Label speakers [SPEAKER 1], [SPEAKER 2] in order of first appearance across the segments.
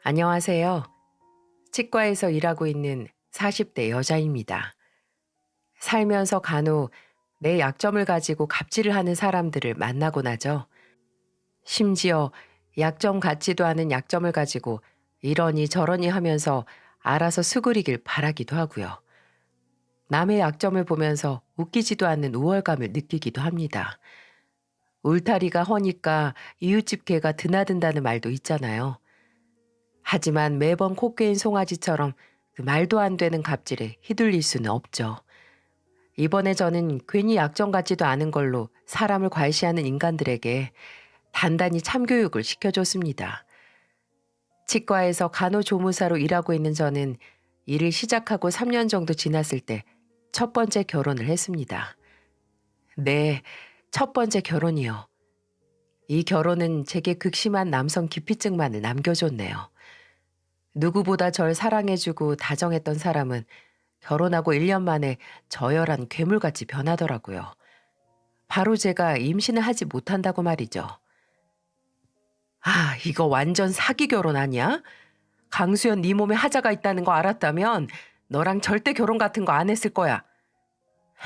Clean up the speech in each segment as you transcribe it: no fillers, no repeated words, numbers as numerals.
[SPEAKER 1] 안녕하세요. 치과에서 일하고 있는 40대 여자입니다. 살면서 간혹 내 약점을 가지고 갑질을 하는 사람들을 만나곤 하죠. 심지어 약점 같지도 않은 약점을 가지고 이러니 저러니 하면서 알아서 수그리길 바라기도 하고요. 남의 약점을 보면서 웃기지도 않는 우월감을 느끼기도 합니다. 울타리가 허니까 이웃집 개가 드나든다는 말도 있잖아요. 하지만 매번 코끼인 송아지처럼 그 말도 안 되는 갑질에 휘둘릴 수는 없죠. 이번에 저는 괜히 약점 같지도 않은 걸로 사람을 과시하는 인간들에게 단단히 참교육을 시켜줬습니다. 치과에서 간호조무사로 일하고 있는 저는 일을 시작하고 3년 정도 지났을 때 첫 번째 결혼을 했습니다. 네, 첫 번째 결혼이요. 이 결혼은 제게 극심한 남성 기피증만을 남겨줬네요. 누구보다 절 사랑해주고 다정했던 사람은 결혼하고 1년 만에 저열한 괴물같이 변하더라고요. 바로 제가 임신을 하지 못한다고 말이죠. 아, 이거 완전 사기 결혼 아니야? 강수연 네 몸에 하자가 있다는 거 알았다면 너랑 절대 결혼 같은 거 안 했을 거야.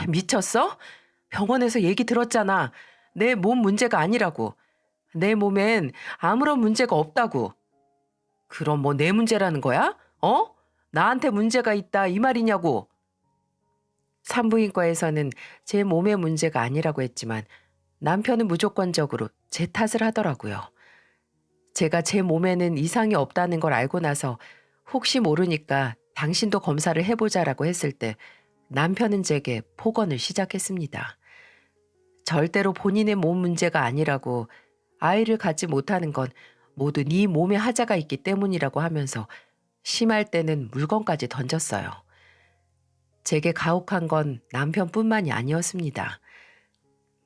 [SPEAKER 1] 미쳤어? 병원에서 얘기 들었잖아. 내 몸 문제가 아니라고. 내 몸엔 아무런 문제가 없다고. 그럼 뭐 내 문제라는 거야? 어? 나한테 문제가 있다 이 말이냐고. 산부인과에서는 제 몸의 문제가 아니라고 했지만 남편은 무조건적으로 제 탓을 하더라고요. 제가 제 몸에는 이상이 없다는 걸 알고 나서 혹시 모르니까 당신도 검사를 해보자라고 했을 때 남편은 제게 폭언을 시작했습니다. 절대로 본인의 몸 문제가 아니라고, 아이를 갖지 못하는 건 모두 네 몸에 하자가 있기 때문이라고 하면서 심할 때는 물건까지 던졌어요. 제게 가혹한 건 남편뿐만이 아니었습니다.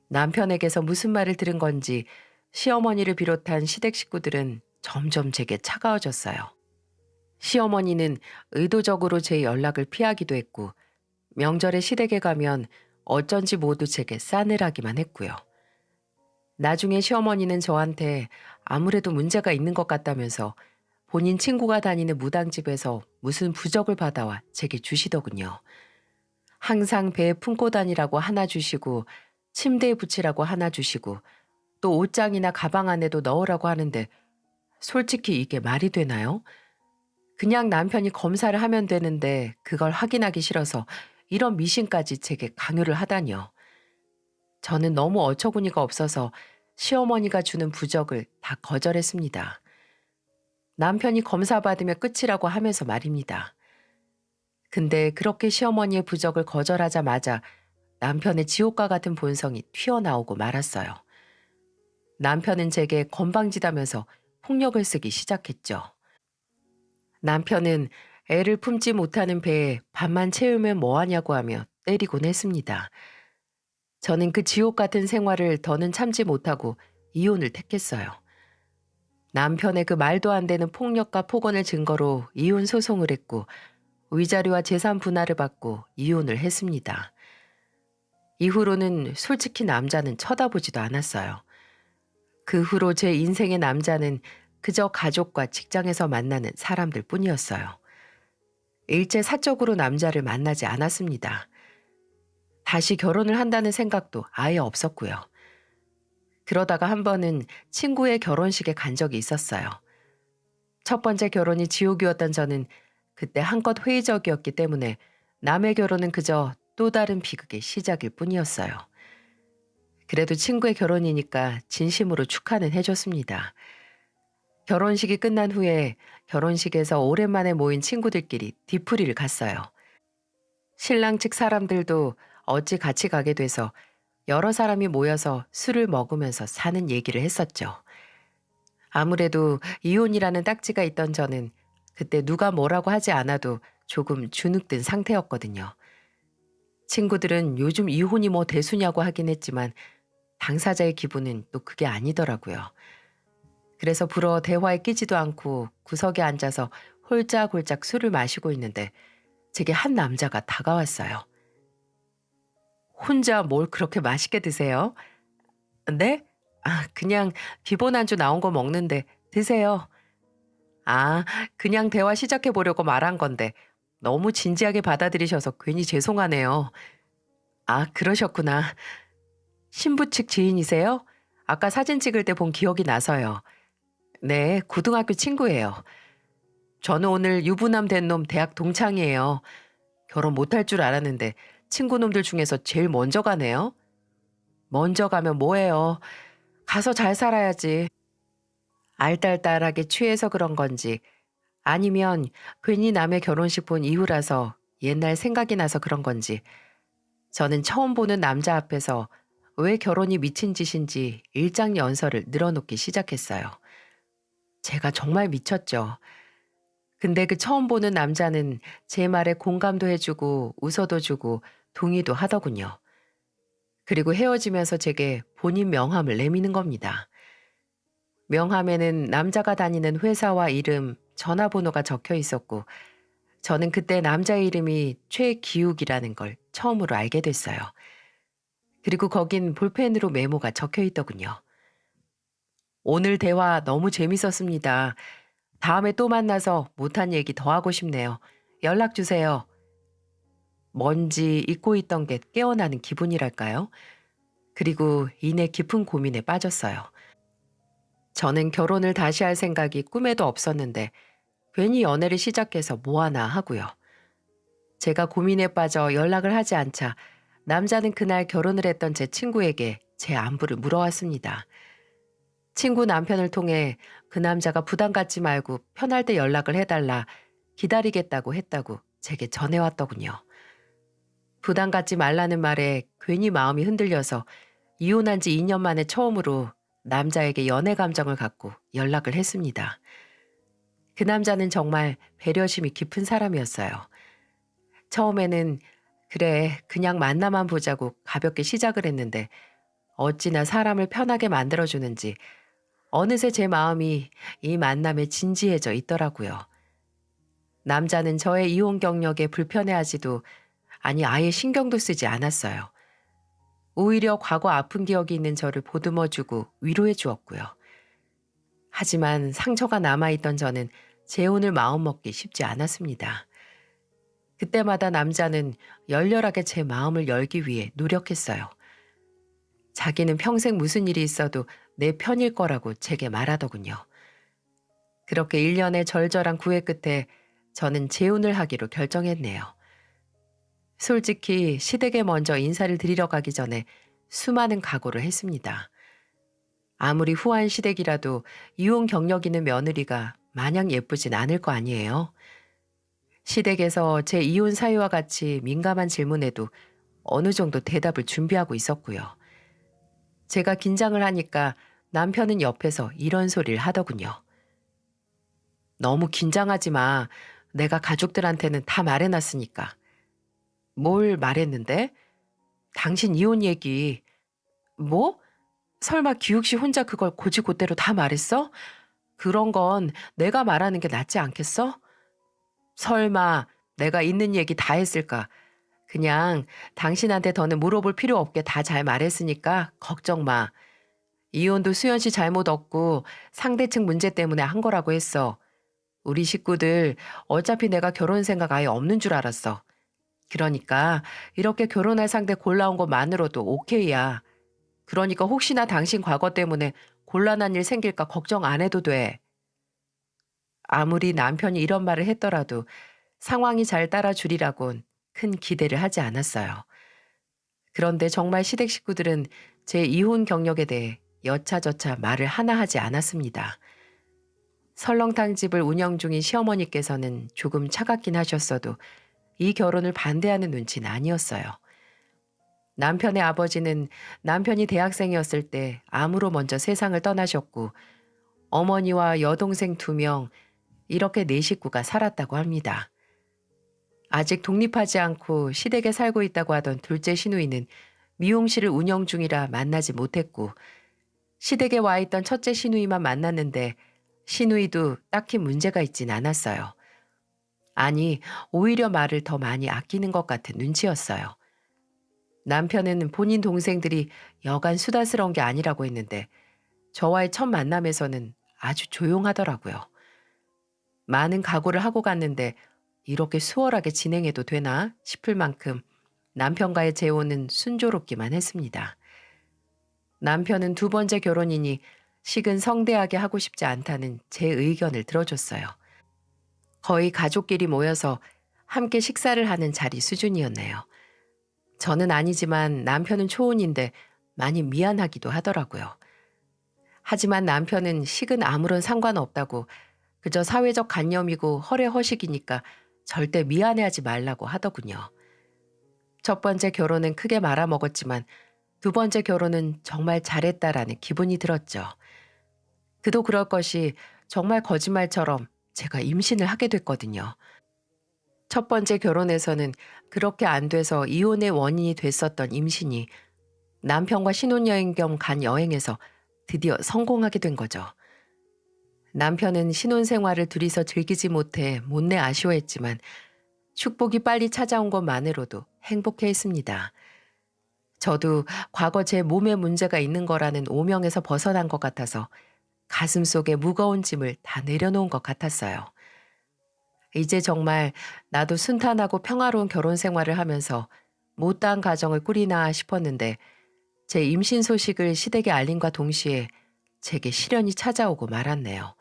[SPEAKER 1] 남편에게서 무슨 말을 들은 건지 시어머니를 비롯한 시댁 식구들은 점점 제게 차가워졌어요. 시어머니는 의도적으로 제 연락을 피하기도 했고, 명절에 시댁에 가면 어쩐지 모두 제게 싸늘하기만 했고요. 나중에 시어머니는 저한테 아무래도 문제가 있는 것 같다면서 본인 친구가 다니는 무당집에서 무슨 부적을 받아와 제게 주시더군요. 항상 배에 품고 다니라고 하나 주시고, 침대에 붙이라고 하나 주시고, 또 옷장이나 가방 안에도 넣으라고 하는데 솔직히 이게 말이 되나요? 그냥 남편이 검사를 하면 되는데 그걸 확인하기 싫어서 이런 미신까지 제게 강요를 하다니요. 저는 너무 어처구니가 없어서 시어머니가 주는 부적을 다 거절했습니다. 남편이 검사 받으면 끝이라고 하면서 말입니다. 근데 그렇게 시어머니의 부적을 거절하자마자 남편의 지옥과 같은 본성이 튀어나오고 말았어요. 남편은 제게 건방지다면서 폭력을 쓰기 시작했죠. 남편은 애를 품지 못하는 배에 밥만 채우면 뭐하냐고 하며 때리곤 했습니다. 저는 그 지옥 같은 생활을 더는 참지 못하고 이혼을 택했어요. 남편의 그 말도 안 되는 폭력과 폭언을 증거로 이혼 소송을 했고 위자료와 재산 분할을 받고 이혼을 했습니다. 이후로는 솔직히 남자는 쳐다보지도 않았어요. 그 후로 제 인생의 남자는 그저 가족과 직장에서 만나는 사람들 뿐이었어요. 일제 사적으로 남자를 만나지 않았습니다. 다시 결혼을 한다는 생각도 아예 없었고요. 그러다가 한 번은 친구의 결혼식에 간 적이 있었어요. 첫 번째 결혼이 지옥이었던 저는 그때 한껏 회의적이었기 때문에 남의 결혼은 그저 또 다른 비극의 시작일 뿐이었어요. 그래도 친구의 결혼이니까 진심으로 축하는 해줬습니다. 결혼식이 끝난 후에 결혼식에서 오랜만에 모인 친구들끼리 뒤풀이를 갔어요. 신랑 측 사람들도 어찌 같이 가게 돼서 여러 사람이 모여서 술을 먹으면서 사는 얘기를 했었죠. 아무래도 이혼이라는 딱지가 있던 저는 그때 누가 뭐라고 하지 않아도 조금 주눅든 상태였거든요. 친구들은 요즘 이혼이 뭐 대수냐고 하긴 했지만 당사자의 기분은 또 그게 아니더라고요. 그래서 불어 대화에 끼지도 않고 구석에 앉아서 홀짝홀짝 술을 마시고 있는데 제게 한 남자가 다가왔어요. 혼자 뭘 그렇게 맛있게 드세요? 네? 아, 그냥 기본 안주 나온 거 먹는데 드세요. 아, 그냥 대화 시작해 보려고 말한 건데 너무 진지하게 받아들이셔서 괜히 죄송하네요. 아, 그러셨구나. 신부 측 지인이세요? 아까 사진 찍을 때 본 기억이 나서요. 네, 고등학교 친구예요. 저는 오늘 유부남 된 놈 대학 동창이에요. 결혼 못할 줄 알았는데 친구놈들 중에서 제일 먼저 가네요. 먼저 가면 뭐해요? 가서 잘 살아야지. 알딸딸하게 취해서 그런 건지 아니면 괜히 남의 결혼식 본 이후라서 옛날 생각이 나서 그런 건지 저는 처음 보는 남자 앞에서 왜 결혼이 미친 짓인지 일장연설을 늘어놓기 시작했어요. 제가 정말 미쳤죠. 근데 그 처음 보는 남자는 제 말에 공감도 해주고 웃어도 주고 동의도 하더군요. 그리고 헤어지면서 제게 본인 명함을 내미는 겁니다. 명함에는 남자가 다니는 회사와 이름, 전화번호가 적혀 있었고 저는 그때 남자 이름이 최기욱이라는 걸 처음으로 알게 됐어요. 그리고 거긴 볼펜으로 메모가 적혀 있더군요. 오늘 대화 너무 재밌었습니다. 다음에 또 만나서 못한 얘기 더 하고 싶네요. 연락 주세요. 뭔지 잊고 있던 게 깨어나는 기분이랄까요? 그리고 이내 깊은 고민에 빠졌어요. 저는 결혼을 다시 할 생각이 꿈에도 없었는데 괜히 연애를 시작해서 뭐하나 하고요. 제가 고민에 빠져 연락을 하지 않자 남자는 그날 결혼을 했던 제 친구에게 제 안부를 물어왔습니다. 친구 남편을 통해 그 남자가 부담 갖지 말고 편할 때 연락을 해달라 기다리겠다고 했다고 제게 전해왔더군요. 부담 갖지 말라는 말에 괜히 마음이 흔들려서 이혼한 지 2년 만에 처음으로 남자에게 연애 감정을 갖고 연락을 했습니다. 그 남자는 정말 배려심이 깊은 사람이었어요. 처음에는 그래, 그냥 만나만 보자고 가볍게 시작을 했는데 어찌나 사람을 편하게 만들어주는지 어느새 제 마음이 이 만남에 진지해져 있더라고요. 남자는 저의 이혼 경력에 불편해하지도 아니 아예 신경도 쓰지 않았어요. 오히려 과거 아픈 기억이 있는 저를 보듬어주고 위로해 주었고요. 하지만 상처가 남아있던 저는 재혼을 마음먹기 쉽지 않았습니다. 그때마다 남자는 열렬하게 제 마음을 열기 위해 노력했어요. 자기는 평생 무슨 일이 있어도 내 편일 거라고 제게 말하더군요. 그렇게 1년의 절절한 구애 끝에 저는 재혼을 하기로 결정했네요. 솔직히 시댁에 먼저 인사를 드리러 가기 전에 수많은 각오를 했습니다. 아무리 후한 시댁이라도 이혼 경력 있는 며느리가 마냥 예쁘진 않을 거 아니에요. 시댁에서 제 이혼 사유와 같이 민감한 질문에도 어느 정도 대답을 준비하고 있었고요. 제가 긴장을 하니까 남편은 옆에서 이런 소리를 하더군요. 너무 긴장하지 마. 내가 가족들한테는 다 말해놨으니까. 뭘 말했는데? 당신 이혼 얘기. 뭐? 설마 기욱 씨 혼자 그걸 곧이곧대로 다 말했어? 그런 건 내가 말하는 게 낫지 않겠어? 설마 내가 있는 얘기 다 했을까? 그냥 당신한테 더는 물어볼 필요 없게 다 잘 말했으니까 걱정 마. 이혼도 수연 씨 잘못 없고 상대 측 문제 때문에 한 거라고 했어. 우리 식구들 어차피 내가 결혼 생각 아예 없는 줄 알았어. 그러니까 이렇게 결혼할 상대 골라온 것만으로도 오케이야. 그러니까 혹시나 당신 과거 때문에 곤란한 일 생길까 걱정 안 해도 돼. 아무리 남편이 이런 말을 했더라도 상황이 잘 따라주리라곤 큰 기대를 하지 않았어요. 그런데 정말 시댁 식구들은 제 이혼 경력에 대해 여차저차 말을 하나 하지 않았습니다. 설렁탕 집을 운영 중인 시어머니께서는 조금 차갑긴 하셨어도 이 결혼을 반대하는 눈치는 아니었어요. 남편의 아버지는 남편이 대학생이었을 때 암으로 먼저 세상을 떠나셨고 어머니와 여동생 2명 이렇게 4식구가 살았다고 합니다. 아직 독립하지 않고 시댁에 살고 있다고 하던 둘째 시누이는 미용실을 운영 중이라 만나지 못했고 시댁에 와 있던 첫째 시누이만 만났는데 시누이도 딱히 문제가 있진 않았어요. 아니, 오히려 말을 더 많이 아끼는 것 같은 눈치였어요. 남편은 본인 동생들이 여간 수다스러운 게 아니라고 했는데 저와의 첫 만남에서는 아주 조용하더라고요. 많은 각오를 하고 갔는데 이렇게 수월하게 진행해도 되나 싶을 만큼 남편과의 재혼은 순조롭기만 했습니다. 남편은 두 번째 결혼이니 식은 성대하게 하고 싶지 않다는 제 의견을 들어줬어요. 거의 가족끼리 모여서 함께 식사를 하는 자리 수준이었네요. 저는 아니지만 남편은 초혼인데 많이 미안하기도 하더라고요. 하지만 남편은 식은 아무런 상관없다고 그저 사회적 관념이고 허례허식이니까 절대 미안해하지 말라고 하더군요. 첫 번째 결혼은 크게 말아먹었지만 두 번째 결혼은 정말 잘했다라는 기분이 들었죠. 그도 그럴 것이 정말 거짓말처럼 제가 임신을 하게 됐거든요. 첫 번째 결혼에서는 그렇게 안 돼서 이혼의 원인이 됐었던 임신이 남편과 신혼여행 겸 간 여행에서 드디어 성공하게 된 거죠. 남편은 신혼생활을 둘이서 즐기지 못해 못내 아쉬워했지만 축복이 빨리 찾아온 것만으로도 행복해했습니다. 저도 과거 제 몸에 문제가 있는 거라는 오명에서 벗어난 것 같아서 가슴 속에 무거운 짐을 다 내려놓은 것 같았어요. 이제 정말 나도 순탄하고 평화로운 결혼 생활을 하면서 못다한 가정을 꾸리나 싶었는데 제 임신 소식을 시댁에 알림과 동시에 제게 시련이 찾아오고 말았네요.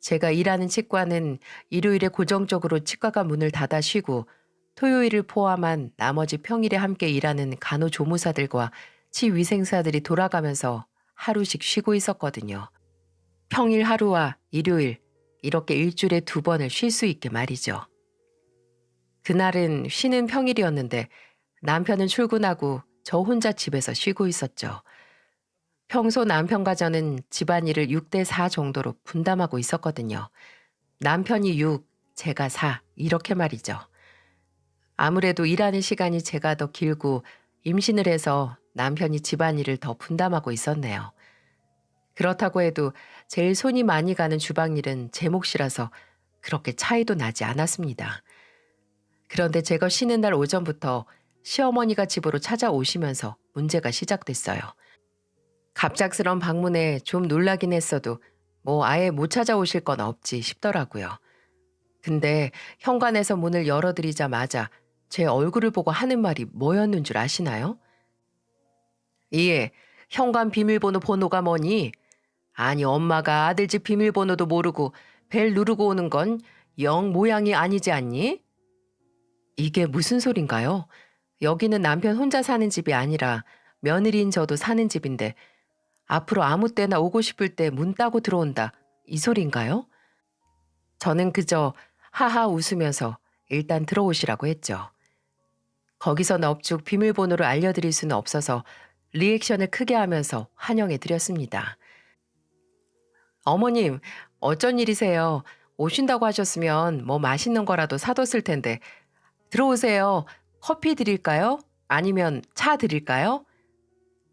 [SPEAKER 1] 제가 일하는 치과는 일요일에 고정적으로 치과가 문을 닫아 쉬고 토요일을 포함한 나머지 평일에 함께 일하는 간호조무사들과 치위생사들이 돌아가면서 하루씩 쉬고 있었거든요. 평일 하루와 일요일 이렇게 일주일에 2번을 쉴 수 있게 말이죠. 그날은 쉬는 평일이었는데 남편은 출근하고 저 혼자 집에서 쉬고 있었죠. 평소 남편과 저는 집안일을 6대4 정도로 분담하고 있었거든요. 남편이 6, 제가 4 이렇게 말이죠. 아무래도 일하는 시간이 제가 더 길고 임신을 해서 남편이 집안일을 더 분담하고 있었네요. 그렇다고 해도 제일 손이 많이 가는 주방일은 제 몫이라서 그렇게 차이도 나지 않았습니다. 그런데 제가 쉬는 날 오전부터 시어머니가 집으로 찾아오시면서 문제가 시작됐어요. 갑작스런 방문에 좀 놀라긴 했어도 뭐 아예 못 찾아오실 건 없지 싶더라고요. 근데 현관에서 문을 열어드리자마자 제 얼굴을 보고 하는 말이 뭐였는 줄 아시나요? 예, 현관 비밀번호 번호가 뭐니? 아니 엄마가 아들 집 비밀번호도 모르고 벨 누르고 오는 건 영 모양이 아니지 않니? 이게 무슨 소린가요? 여기는 남편 혼자 사는 집이 아니라 며느리인 저도 사는 집인데 앞으로 아무 때나 오고 싶을 때 문 따고 들어온다. 이 소린가요? 저는 그저 하하 웃으면서 일단 들어오시라고 했죠. 거기서 넙죽 비밀번호를 알려드릴 수는 없어서 리액션을 크게 하면서 환영해 드렸습니다. 어머님, 어쩐 일이세요? 오신다고 하셨으면 뭐 맛있는 거라도 사뒀을 텐데. 들어오세요. 커피 드릴까요? 아니면 차 드릴까요?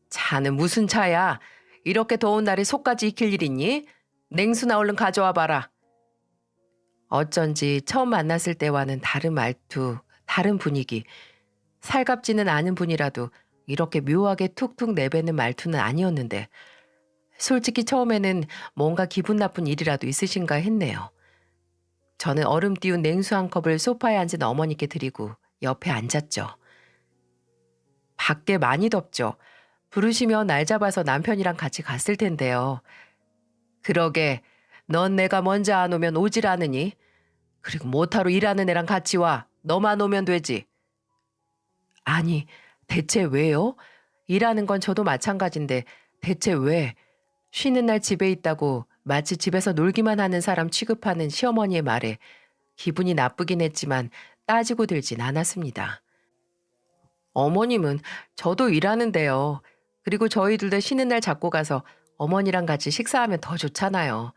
[SPEAKER 1] 차는 무슨 차야? 이렇게 더운 날에 속까지 익힐 일 있니? 냉수나 얼른 가져와 봐라. 어쩐지 처음 만났을 때와는 다른 말투, 다른 분위기. 살갑지는 않은 분이라도 이렇게 묘하게 툭툭 내뱉는 말투는 아니었는데 솔직히 처음에는 뭔가 기분 나쁜 일이라도 있으신가 했네요. 저는 얼음 띄운 냉수 한 컵을 소파에 앉은 어머니께 드리고 옆에 앉았죠. 밖에 많이 덥죠. 부르시면 날 잡아서 남편이랑 같이 갔을 텐데요. 그러게 넌 내가 먼저 안 오면 오질 않으니? 그리고 못하러 일하는 애랑 같이 와. 너만 오면 되지. 아니 대체 왜요? 일하는 건 저도 마찬가지인데 대체 왜? 쉬는 날 집에 있다고 마치 집에서 놀기만 하는 사람 취급하는 시어머니의 말에 기분이 나쁘긴 했지만 따지고 들진 않았습니다. 어머님은 저도 일하는데요. 그리고 저희들 다 쉬는 날 잡고 가서 어머니랑 같이 식사하면 더 좋잖아요.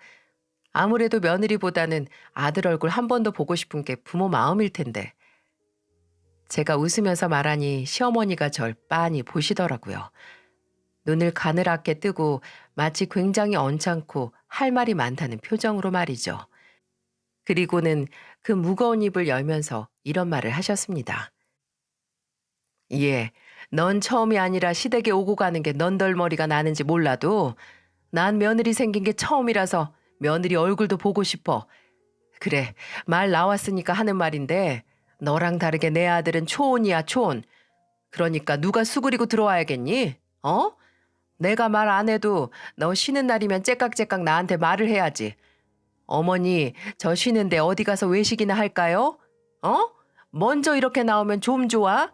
[SPEAKER 1] 아무래도 며느리보다는 아들 얼굴 한 번 더 보고 싶은 게 부모 마음일 텐데. 제가 웃으면서 말하니 시어머니가 절 빤히 보시더라고요. 눈을 가늘하게 뜨고 마치 굉장히 언짢고 할 말이 많다는 표정으로 말이죠. 그리고는 그 무거운 입을 열면서 이런 말을 하셨습니다. 예, 넌 처음이 아니라 시댁에 오고 가는 게 넌덜머리가 나는지 몰라도 난 며느리 생긴 게 처음이라서 며느리 얼굴도 보고 싶어. 그래, 말 나왔으니까 하는 말인데 너랑 다르게 내 아들은 초혼이야, 초혼. 그러니까 누가 수그리고 들어와야겠니? 어? 내가 말 안 해도 너 쉬는 날이면 째깍째깍 나한테 말을 해야지. 어머니, 저 쉬는데 어디 가서 외식이나 할까요? 어? 먼저 이렇게 나오면 좀 좋아?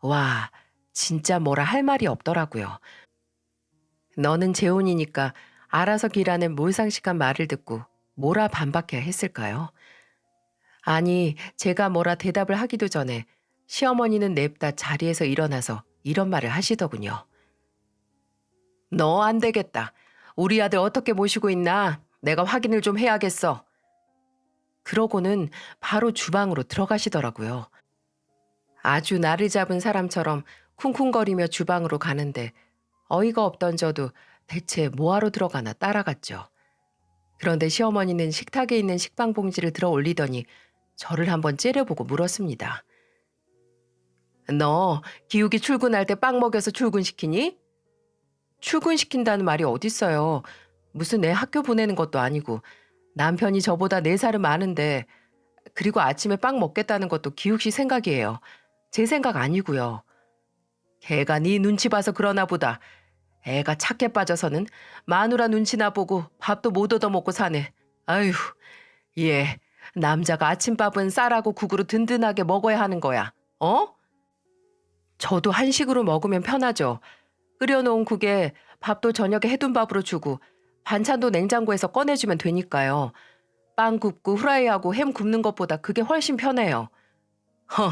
[SPEAKER 1] 와, 진짜 뭐라 할 말이 없더라고요. 너는 재혼이니까 알아서 기라는 몰상식한 말을 듣고 뭐라 반박해야 했을까요? 아니, 제가 뭐라 대답을 하기도 전에 시어머니는 냅다 자리에서 일어나서 이런 말을 하시더군요. 너 안 되겠다. 우리 아들 어떻게 모시고 있나? 내가 확인을 좀 해야겠어. 그러고는 바로 주방으로 들어가시더라고요. 아주 나를 잡은 사람처럼 쿵쿵거리며 주방으로 가는데 어이가 없던 저도 대체 뭐하러 들어가나 따라갔죠. 그런데 시어머니는 식탁에 있는 식빵 봉지를 들어 올리더니 저를 한번 째려보고 물었습니다. 너 기욱이 출근할 때 빵 먹여서 출근시키니? 출근시킨다는 말이 어딨어요. 무슨 애 학교 보내는 것도 아니고 남편이 저보다 4살은 많은데 그리고 아침에 빵 먹겠다는 것도 기욱 씨 생각이에요. 제 생각 아니고요. 걔가 네 눈치 봐서 그러나 보다. 애가 착해 빠져서는 마누라 눈치나 보고 밥도 못 얻어먹고 사네. 아휴, 얘 남자가 아침밥은 쌀하고 국으로 든든하게 먹어야 하는 거야. 어? 저도 한식으로 먹으면 편하죠. 끓여놓은 국에 밥도 저녁에 해둔 밥으로 주고 반찬도 냉장고에서 꺼내주면 되니까요. 빵 굽고 후라이하고 햄 굽는 것보다 그게 훨씬 편해요. 허,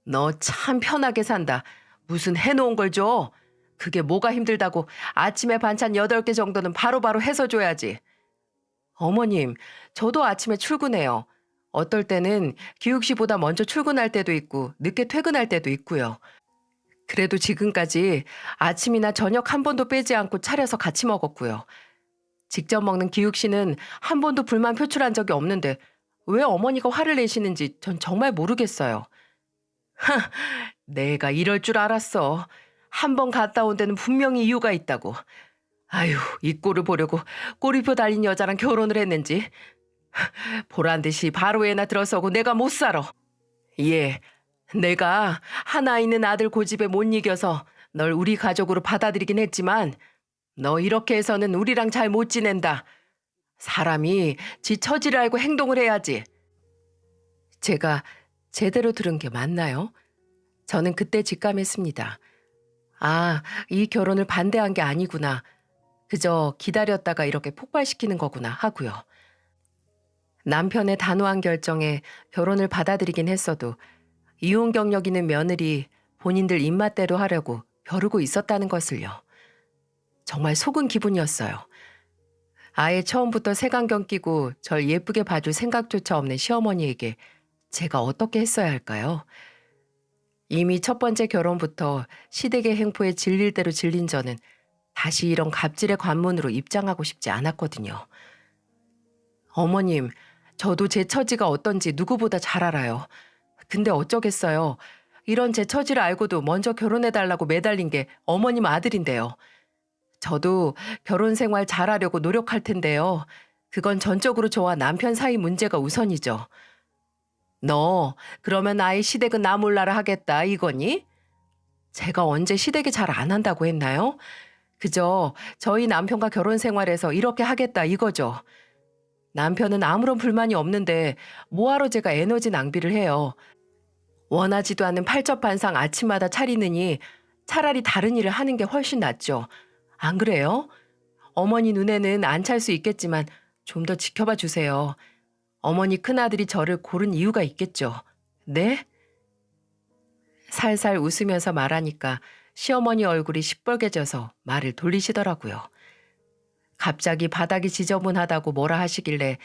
[SPEAKER 1] 너 참 편하게 산다. 무슨 해놓은 걸 줘? 그게 뭐가 힘들다고 아침에 반찬 8개 정도는 바로바로 해서 줘야지. 어머님, 저도 아침에 출근해요. 어떨 때는 기욱 씨보다 먼저 출근할 때도 있고 늦게 퇴근할 때도 있고요. 그래도 지금까지 아침이나 저녁 한 번도 빼지 않고 차려서 같이 먹었고요. 직접 먹는 기욱 씨는 한 번도 불만 표출한 적이 없는데 왜 어머니가 화를 내시는지 전 정말 모르겠어요. 내가 이럴 줄 알았어. 한 번 갔다 온 데는 분명히 이유가 있다고. 아유, 이 꼴을 보려고 꼬리표 달린 여자랑 결혼을 했는지. 보란 듯이 바로 애나 들어서고 내가 못 살아. 예, 내가 하나 있는 아들 고집에 못 이겨서 널 우리 가족으로 받아들이긴 했지만 너 이렇게 해서는 우리랑 잘 못 지낸다. 사람이 지 처지를 알고 행동을 해야지. 제가 제대로 들은 게 맞나요? 저는 그때 직감했습니다. 아, 이 결혼을 반대한 게 아니구나. 그저 기다렸다가 이렇게 폭발시키는 거구나 하고요. 남편의 단호한 결정에 결혼을 받아들이긴 했어도 이혼 경력 있는 며느리 본인들 입맛대로 하려고 벼르고 있었다는 것을요. 정말 속은 기분이었어요. 아예 처음부터 색안경 끼고 절 예쁘게 봐줄 생각조차 없는 시어머니에게 제가 어떻게 했어야 할까요? 이미 첫 번째 결혼부터 시댁의 행포에 질릴 대로 질린 저는 다시 이런 갑질의 관문으로 입장하고 싶지 않았거든요. 어머님, 저도 제 처지가 어떤지 누구보다 잘 알아요. 근데 어쩌겠어요. 이런 제 처지를 알고도 먼저 결혼해달라고 매달린 게 어머님 아들인데요. 저도 결혼 생활 잘하려고 노력할 텐데요. 그건 전적으로 저와 남편 사이 문제가 우선이죠. 너 그러면 아예 시댁은 나 몰라라 하겠다 이거니? 제가 언제 시댁에 잘 안 한다고 했나요? 그저 저희 남편과 결혼 생활에서 이렇게 하겠다 이거죠. 남편은 아무런 불만이 없는데 뭐하러 제가 에너지 낭비를 해요. 원하지도 않는 팔첩반상 아침마다 차리느니 차라리 다른 일을 하는 게 훨씬 낫죠. 안 그래요? 어머니 눈에는 안 찰 수 있겠지만 좀 더 지켜봐 주세요. 어머니 큰아들이 저를 고른 이유가 있겠죠. 네? 살살 웃으면서 말하니까 시어머니 얼굴이 시뻘개져서 말을 돌리시더라고요. 갑자기 바닥이 지저분하다고 뭐라 하시길래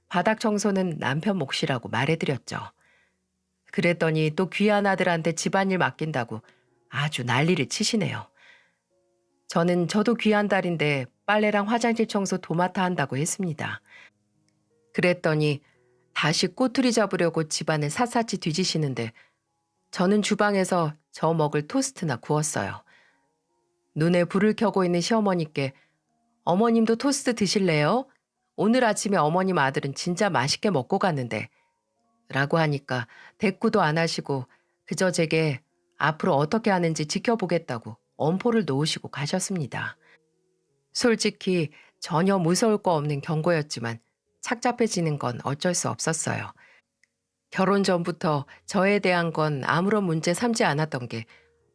[SPEAKER 1] 바닥 청소는 남편 몫이라고 말해드렸죠. 그랬더니 또 귀한 아들한테 집안일 맡긴다고 아주 난리를 치시네요. 저도 귀한 딸인데 빨래랑 화장실 청소 도맡아 한다고 했습니다. 그랬더니 다시 꼬투리 잡으려고 집안을 샅샅이 뒤지시는데 저는 주방에서 저 먹을 토스트나 구웠어요. 눈에 불을 켜고 있는 시어머니께 어머님도 토스트 드실래요? 오늘 아침에 어머님 아들은 진짜 맛있게 먹고 갔는데 라고 하니까 대꾸도 안 하시고 그저 제게 앞으로 어떻게 하는지 지켜보겠다고 엄포를 놓으시고 가셨습니다. 솔직히 전혀 무서울 거 없는 경고였지만 착잡해지는 건 어쩔 수 없었어요. 결혼 전부터 저에 대한 건 아무런 문제 삼지 않았던 게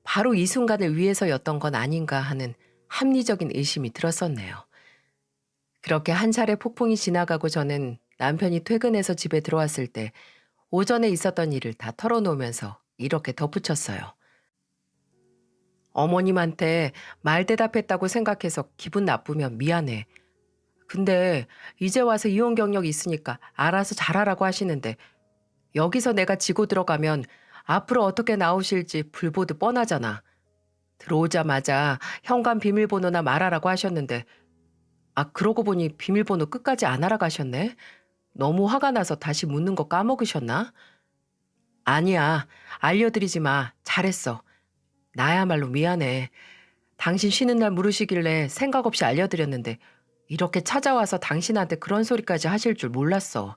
[SPEAKER 1] 바로 이 순간을 위해서였던 건 아닌가 하는 합리적인 의심이 들었었네요. 그렇게 한 차례 폭풍이 지나가고 저는 남편이 퇴근해서 집에 들어왔을 때 오전에 있었던 일을 다 털어놓으면서 이렇게 덧붙였어요. 어머님한테 말 대답했다고 생각해서 기분 나쁘면 미안해. 근데 이제 와서 이혼 경력 있으니까 알아서 잘하라고 하시는데 여기서 내가 지고 들어가면 앞으로 어떻게 나오실지 불보듯 뻔하잖아. 들어오자마자 현관 비밀번호나 말하라고 하셨는데 그러고 보니 비밀번호 끝까지 안 알아가셨네. 너무 화가 나서 다시 묻는 거 까먹으셨나? 아니야. 알려드리지 마. 잘했어. 나야말로 미안해. 당신 쉬는 날 물으시길래 생각 없이 알려드렸는데 이렇게 찾아와서 당신한테 그런 소리까지 하실 줄 몰랐어.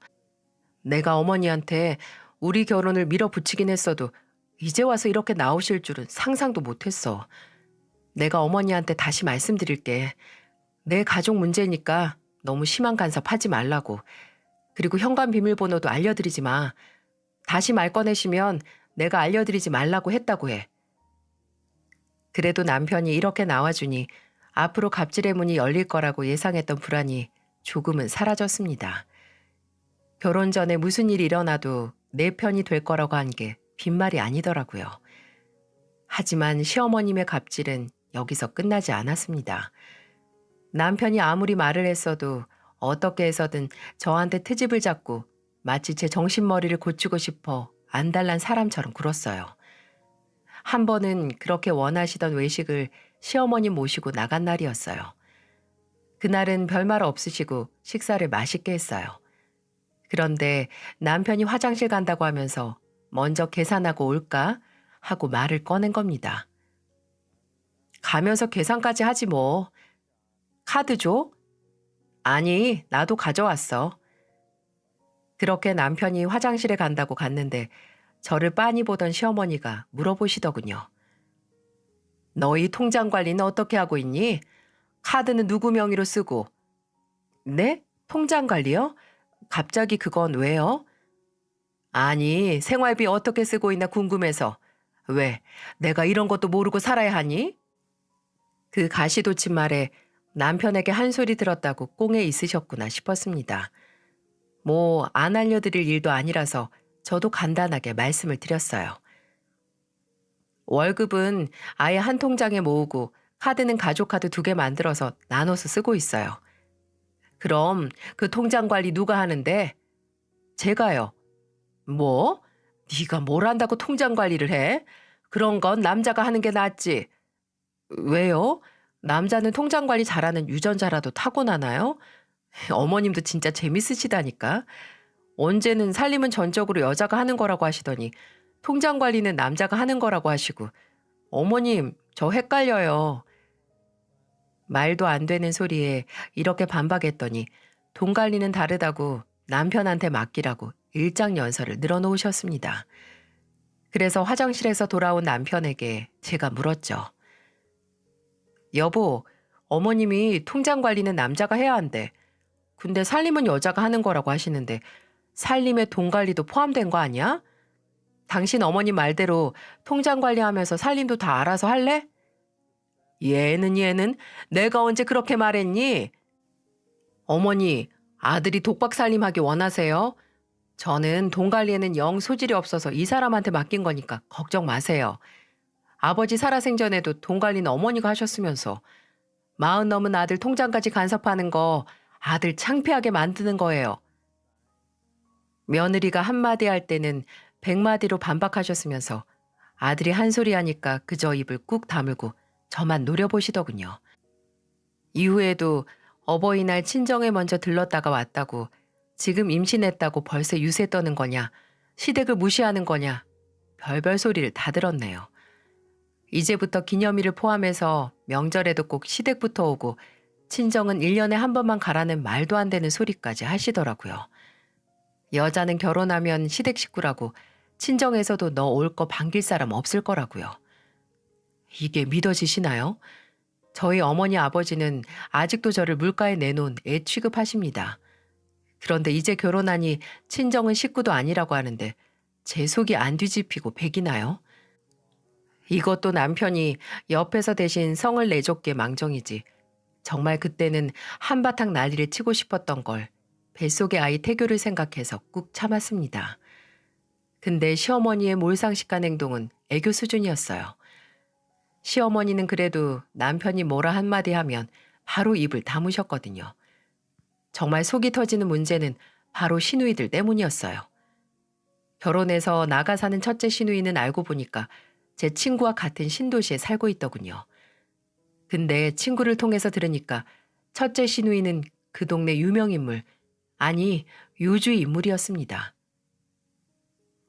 [SPEAKER 1] 내가 어머니한테 우리 결혼을 밀어붙이긴 했어도 이제 와서 이렇게 나오실 줄은 상상도 못했어. 내가 어머니한테 다시 말씀드릴게. 내 가족 문제니까 너무 심한 간섭하지 말라고. 그리고 현관 비밀번호도 알려드리지 마. 다시 말 꺼내시면 내가 알려드리지 말라고 했다고 해. 그래도 남편이 이렇게 나와주니 앞으로 갑질의 문이 열릴 거라고 예상했던 불안이 조금은 사라졌습니다. 결혼 전에 무슨 일이 일어나도 내 편이 될 거라고 한 게 빈말이 아니더라고요. 하지만 시어머님의 갑질은 여기서 끝나지 않았습니다. 남편이 아무리 말을 했어도 어떻게 해서든 저한테 트집을 잡고 마치 제 정신머리를 고치고 싶어 안달난 사람처럼 굴었어요. 한 번은 그렇게 원하시던 외식을 시어머님 모시고 나간 날이었어요. 그날은 별말 없으시고 식사를 맛있게 했어요. 그런데 남편이 화장실 간다고 하면서 먼저 계산하고 올까 하고 말을 꺼낸 겁니다. 가면서 계산까지 하지 뭐. 카드 줘? 아니, 나도 가져왔어. 그렇게 남편이 화장실에 간다고 갔는데 저를 빤히 보던 시어머니가 물어보시더군요. 너희 통장 관리는 어떻게 하고 있니? 카드는 누구 명의로 쓰고. 네? 통장 관리요? 갑자기 그건 왜요? 아니, 생활비 어떻게 쓰고 있나 궁금해서. 왜? 내가 이런 것도 모르고 살아야 하니? 그 가시돋친 말에 남편에게 한 소리 들었다고 꽁에 있으셨구나 싶었습니다. 뭐 안 알려드릴 일도 아니라서 저도 간단하게 말씀을 드렸어요. 월급은 아예 한 통장에 모으고 카드는 가족카드 2개 만들어서 나눠서 쓰고 있어요. 그럼 그 통장 관리 누가 하는데? 제가요. 뭐? 네가 뭘 한다고 통장 관리를 해? 그런 건 남자가 하는 게 낫지. 왜요? 남자는 통장 관리 잘하는 유전자라도 타고나나요? 어머님도 진짜 재밌으시다니까. 언제는 살림은 전적으로 여자가 하는 거라고 하시더니 통장 관리는 남자가 하는 거라고 하시고. 어머님, 저 헷갈려요. 말도 안 되는 소리에 이렇게 반박했더니 돈 관리는 다르다고 남편한테 맡기라고 일장연설을 늘어놓으셨습니다. 그래서 화장실에서 돌아온 남편에게 제가 물었죠. 여보, 어머님이 통장 관리는 남자가 해야 한대. 근데 살림은 여자가 하는 거라고 하시는데 살림에 돈 관리도 포함된 거 아니야? 당신 어머님 말대로 통장 관리하면서 살림도 다 알아서 할래? 얘는 내가 언제 그렇게 말했니? 어머니, 아들이 독박 살림하기 원하세요? 저는 돈 관리에는 영 소질이 없어서 이 사람한테 맡긴 거니까 걱정 마세요. 아버지 살아생전에도 돈 관리는 어머니가 하셨으면서 40 넘은 아들 통장까지 간섭하는 거 아들 창피하게 만드는 거예요. 며느리가 한마디 할 때는 100마디로 반박하셨으면서 아들이 한 소리 하니까 그저 입을 꾹 다물고 저만 노려보시더군요. 이후에도 어버이날 친정에 먼저 들렀다가 왔다고 지금 임신했다고 벌써 유세 떠는 거냐, 시댁을 무시하는 거냐, 별별 소리를 다 들었네요. 이제부터 기념일을 포함해서 명절에도 꼭 시댁부터 오고 친정은 1년에 한 번만 가라는 말도 안 되는 소리까지 하시더라고요. 여자는 결혼하면 시댁 식구라고 친정에서도 너 올 거 반길 사람 없을 거라고요. 이게 믿어지시나요? 저희 어머니 아버지는 아직도 저를 물가에 내놓은 애 취급하십니다. 그런데 이제 결혼하니 친정은 식구도 아니라고 하는데 제 속이 안 뒤집히고 백이나요? 이것도 남편이 옆에서 대신 성을 내줬기에 망정이지. 정말 그때는 한바탕 난리를 치고 싶었던 걸 뱃속의 아이 태교를 생각해서 꾹 참았습니다. 근데 시어머니의 몰상식한 행동은 애교 수준이었어요. 시어머니는 그래도 남편이 뭐라 한마디 하면 바로 입을 다무셨거든요. 정말 속이 터지는 문제는 바로 시누이들 때문이었어요. 결혼해서 나가 사는 첫째 시누이는 알고 보니까 제 친구와 같은 신도시에 살고 있더군요. 근데 친구를 통해서 들으니까 첫째 시누이는 그 동네 유명인물, 아니 요주의 인물이었습니다.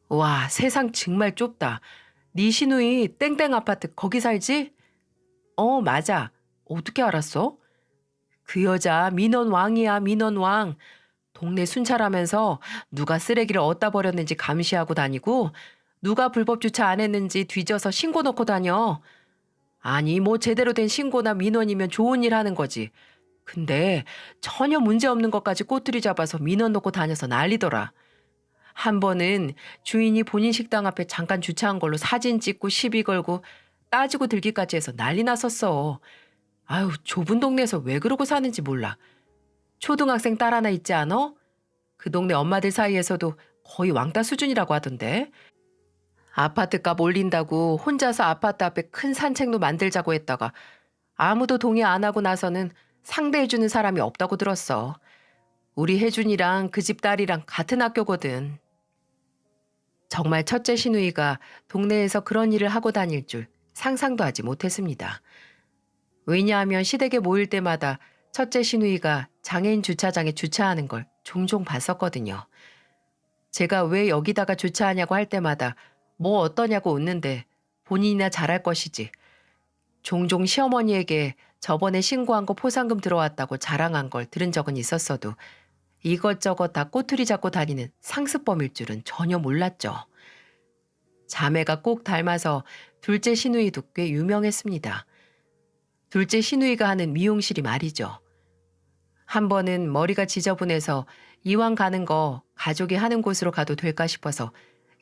[SPEAKER 1] 와, 세상 정말 좁다. 네 시누이 땡땡 아파트 거기 살지? 맞아. 어떻게 알았어? 그 여자 민원왕이야, 민원왕. 동네 순찰하면서 누가 쓰레기를 어디다 버렸는지 감시하고 다니고 누가 불법 주차 안 했는지 뒤져서 신고 넣고 다녀. 아니 뭐 제대로 된 신고나 민원이면 좋은 일 하는 거지. 근데 전혀 문제 없는 것까지 꼬투리 잡아서 민원 넣고 다녀서 난리더라. 한 번은 주인이 본인 식당 앞에 잠깐 주차한 걸로 사진 찍고 시비 걸고 따지고 들기까지 해서 난리 났었어. 아유, 좁은 동네에서 왜 그러고 사는지 몰라. 초등학생 딸 하나 있지 않아? 그 동네 엄마들 사이에서도 거의 왕따 수준이라고 하던데. 아파트값 올린다고 혼자서 아파트 앞에 큰 산책로 만들자고 했다가 아무도 동의 안 하고 나서는 상대해주는 사람이 없다고 들었어. 우리 혜준이랑 그 집 딸이랑 같은 학교거든. 정말 첫째 시누이가 동네에서 그런 일을 하고 다닐 줄 상상도 하지 못했습니다. 왜냐하면 시댁에 모일 때마다 첫째 시누이가 장애인 주차장에 주차하는 걸 종종 봤었거든요. 제가 왜 여기다가 주차하냐고 할 때마다 뭐 어떠냐고 웃는데 본인이나 잘할 것이지. 종종 시어머니에게 저번에 신고한 거 포상금 들어왔다고 자랑한 걸 들은 적은 있었어도 이것저것 다 꼬투리 잡고 다니는 상습범일 줄은 전혀 몰랐죠. 자매가 꼭 닮아서 둘째 시누이도 꽤 유명했습니다. 둘째 시누이가 하는 미용실이 말이죠. 한 번은 머리가 지저분해서 이왕 가는 거 가족이 하는 곳으로 가도 될까 싶어서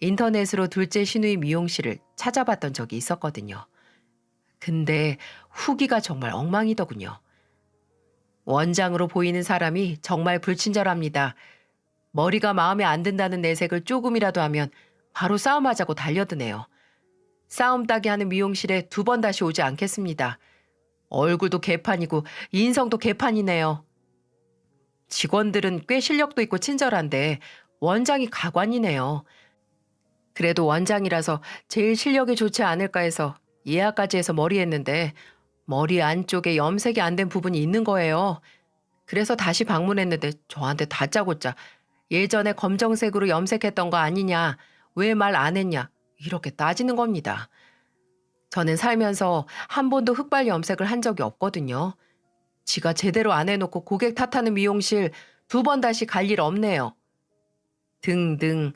[SPEAKER 1] 인터넷으로 둘째 시누이 미용실을 찾아봤던 적이 있었거든요. 근데 후기가 정말 엉망이더군요. 원장으로 보이는 사람이 정말 불친절합니다. 머리가 마음에 안 든다는 내색을 조금이라도 하면 바로 싸움하자고 달려드네요. 싸움 따기 하는 미용실에 2번 다시 오지 않겠습니다. 얼굴도 개판이고 인성도 개판이네요. 직원들은 꽤 실력도 있고 친절한데 원장이 가관이네요. 그래도 원장이라서 제일 실력이 좋지 않을까 해서 예약까지 해서 머리했는데 머리 안쪽에 염색이 안 된 부분이 있는 거예요. 그래서 다시 방문했는데 저한테 다짜고짜 예전에 검정색으로 염색했던 거 아니냐, 왜 말 안 했냐 이렇게 따지는 겁니다. 저는 살면서 한 번도 흑발 염색을 한 적이 없거든요. 지가 제대로 안 해놓고 고객 탓하는 미용실 2번 다시 갈 일 없네요. 등등.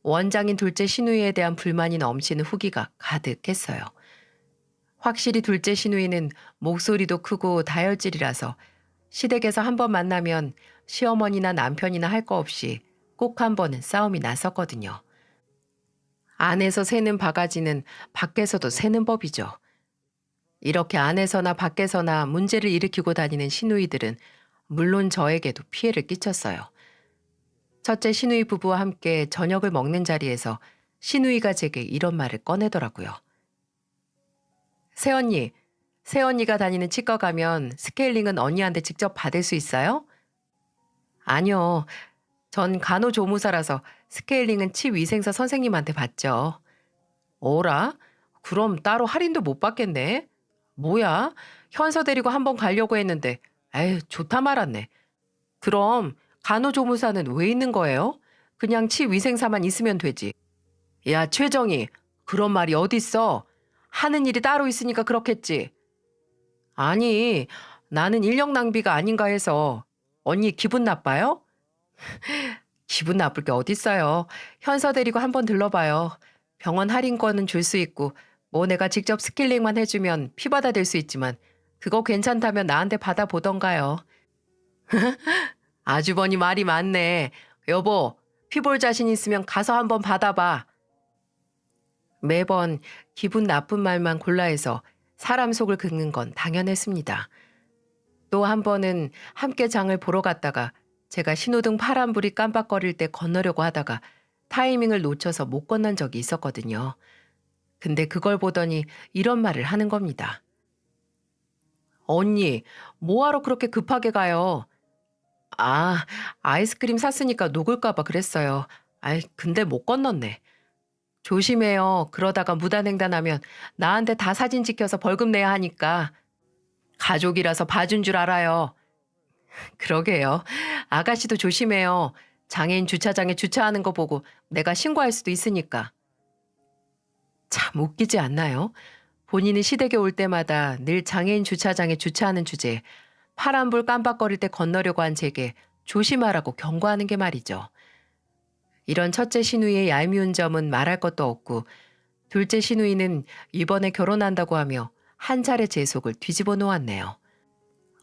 [SPEAKER 1] 원장인 둘째 시누이에 대한 불만이 넘치는 후기가 가득했어요. 확실히 둘째 시누이는 목소리도 크고 다혈질이라서 시댁에서 한 번 만나면 시어머니나 남편이나 할 거 없이 꼭 한 번은 싸움이 났었거든요. 안에서 새는 바가지는 밖에서도 새는 법이죠. 이렇게 안에서나 밖에서나 문제를 일으키고 다니는 시누이들은 물론 저에게도 피해를 끼쳤어요. 첫째 시누이 부부와 함께 저녁을 먹는 자리에서 시누이가 제게 이런 말을 꺼내더라고요. 새언니, 새언니가 다니는 치과 가면 스케일링은 언니한테 직접 받을 수 있어요? 아니요. 전 간호조무사라서 스케일링은 치위생사 선생님한테 받죠. 어라? 그럼 따로 할인도 못 받겠네? 뭐야? 현서 데리고 한번 가려고 했는데 에휴 좋다 말았네. 그럼 간호조무사는 왜 있는 거예요? 그냥 치위생사만 있으면 되지. 야 최정희 그런 말이 어딨어. 하는 일이 따로 있으니까 그렇겠지. 아니 나는 인력 낭비가 아닌가 해서. 언니 기분 나빠요? 기분 나쁠 게 어딨어요. 현서 데리고 한번 들러봐요. 병원 할인권은 줄 수 있고 뭐 내가 직접 스킬링만 해주면 피바다 될 수 있지만 그거 괜찮다면 나한테 받아보던가요. 아주버니 말이 많네. 여보, 피볼 자신 있으면 가서 한번 받아봐. 매번 기분 나쁜 말만 골라 해서 사람 속을 긁는 건 당연했습니다. 또 한 번은 함께 장을 보러 갔다가 제가 신호등 파란불이 깜빡거릴 때 건너려고 하다가 타이밍을 놓쳐서 못 건넌 적이 있었거든요. 근데 그걸 보더니 이런 말을 하는 겁니다. 언니, 뭐하러 그렇게 급하게 가요? 아, 아이스크림 샀으니까 녹을까 봐 그랬어요. 아이, 근데 못 건넜네. 조심해요. 그러다가 무단횡단하면 나한테 다 사진 찍혀서 벌금 내야 하니까. 가족이라서 봐준 줄 알아요. 그러게요. 아가씨도 조심해요. 장애인 주차장에 주차하는 거 보고 내가 신고할 수도 있으니까. 참 웃기지 않나요? 본인이 시댁에 올 때마다 늘 장애인 주차장에 주차하는 주제에 파란불 깜빡거릴 때 건너려고 한 제게 조심하라고 경고하는 게 말이죠. 이런 첫째 시누이의 얄미운 점은 말할 것도 없고 둘째 시누이는 이번에 결혼한다고 하며 한 차례 제 속을 뒤집어 놓았네요.